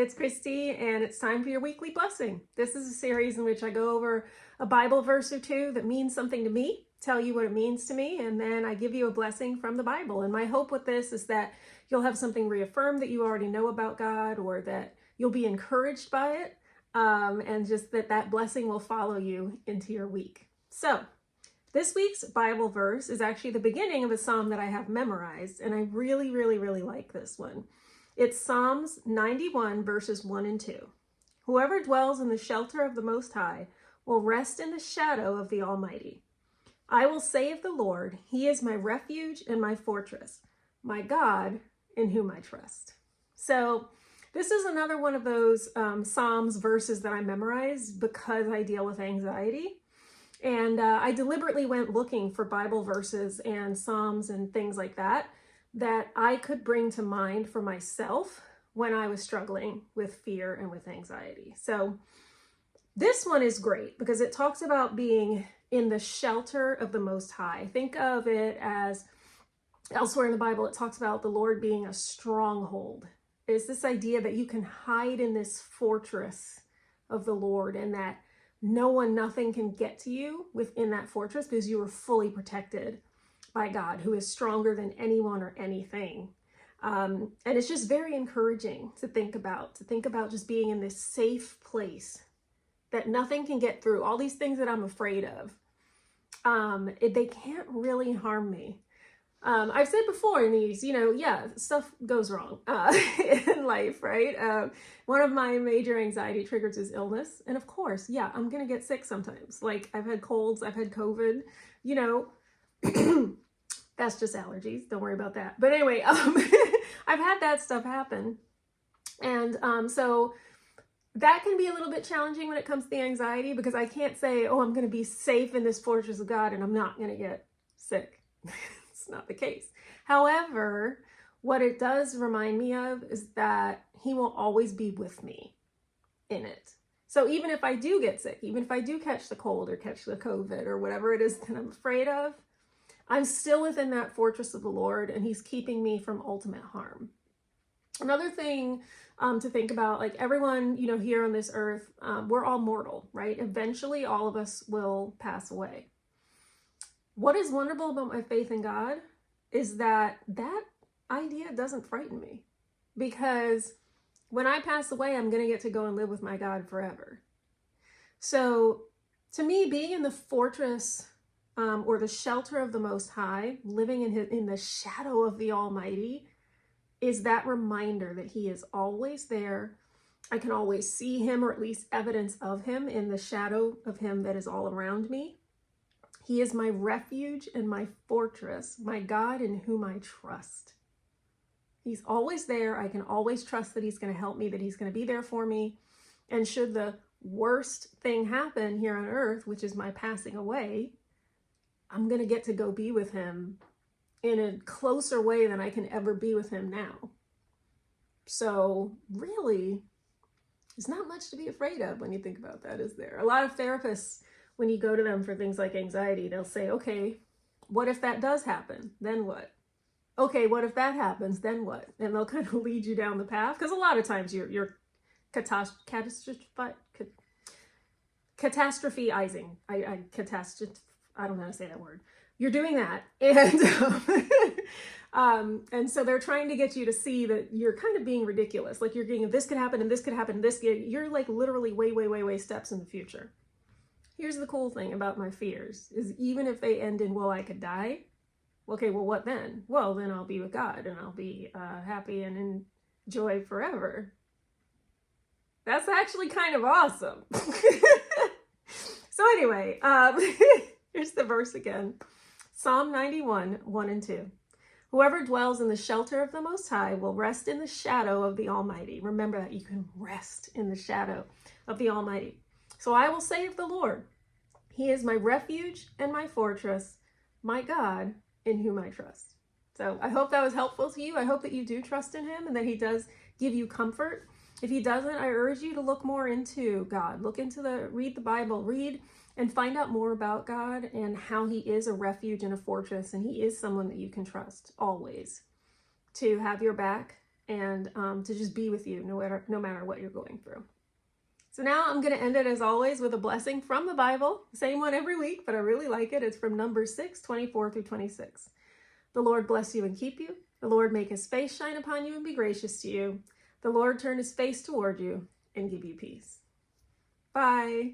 it's Christy, and it's time for your weekly blessing. This is a series in which I go over a Bible verse or two that means something to me, tell you what it means to me, and then I give you a blessing from the Bible. And my hope with this is that you'll have something reaffirmed that you already know about God, or that you'll be encouraged by it, and just that blessing will follow you into your week. So, this week's Bible verse is actually the beginning of a psalm that I have memorized, and I really, really, really like this one. It's Psalms 91, verses 1 and 2. Whoever dwells in the shelter of the Most High will rest in the shadow of the Almighty. I will say of the Lord, He is my refuge and my fortress, my God in whom I trust. So this is another one of those Psalms verses that I memorized because I deal with anxiety. And I deliberately went looking for Bible verses and Psalms and things like that I could bring to mind for myself when I was struggling with fear and with anxiety. So this one is great because it talks about being in the shelter of the Most High. Think of it as, elsewhere in the Bible, it talks about the Lord being a stronghold. It's this idea that you can hide in this fortress of the Lord, and that no one, nothing can get to you within that fortress because you are fully protected by God, who is stronger than anyone or anything. And it's just very encouraging to think about just being in this safe place that nothing can get through. All these things that I'm afraid of, they can't really harm me. I've said before in these, stuff goes wrong in life, right? One of my major anxiety triggers is illness. And of course, I'm going to get sick sometimes. Like, I've had colds, I've had COVID, that's just allergies. Don't worry about that. But anyway, I've had that stuff happen. And so that can be a little bit challenging when it comes to the anxiety, because I can't say, oh, I'm going to be safe in this fortress of God and I'm not going to get sick. It's not the case. However, what it does remind me of is that He will always be with me in it. So even if I do get sick, even if I do catch the cold or catch the COVID or whatever it is that I'm afraid of, I'm still within that fortress of the Lord, and He's keeping me from ultimate harm. Another thing to think about, like everyone, here on this earth, we're all mortal, right? Eventually, all of us will pass away. What is wonderful about my faith in God is that idea doesn't frighten me, because when I pass away, I'm going to get to go and live with my God forever. So to me, being in the fortress or the shelter of the Most High, living in the shadow of the Almighty, is that reminder that He is always there. I can always see Him, or at least evidence of Him in the shadow of Him that is all around me. He is my refuge and my fortress, my God in whom I trust. He's always there. I can always trust that He's going to help me, that He's going to be there for me. And should the worst thing happen here on earth, which is my passing away, I'm going to get to go be with Him in a closer way than I can ever be with Him now. So really, there's not much to be afraid of when you think about that, is there? A lot of therapists, when you go to them for things like anxiety, they'll say, okay, what if that does happen? Then what? Okay, what if that happens? Then what? And they'll kind of lead you down the path. Because a lot of times you're catastrophizing. I don't know how to say that word. You're doing that. And so they're trying to get you to see that you're kind of being ridiculous. Like, you're getting, this could happen and this could happen and this, you're like literally way steps in the future. Here's the cool thing about my fears is, even if they end in, well, I could die. Okay, well, what then? Well, then I'll be with God and I'll be happy and enjoy forever. That's actually kind of awesome. So anyway, here's the verse again. Psalm 91, 1 and 2. Whoever dwells in the shelter of the Most High will rest in the shadow of the Almighty. Remember that you can rest in the shadow of the Almighty. So I will say of the Lord, He is my refuge and my fortress, my God in whom I trust. So I hope that was helpful to you. I hope that you do trust in Him and that He does give you comfort. If He doesn't, I urge you to look more into God. Read the Bible, read and find out more about God and how He is a refuge and a fortress, and He is someone that you can trust always to have your back and to just be with you no matter what you're going through. So now I'm going to end it as always with a blessing from the Bible. Same one every week, but I really like it. It's from Numbers 6:24-26. The Lord bless you and keep you. The Lord make his face shine upon you and be gracious to you. The Lord turn his face toward you and give you peace. Bye.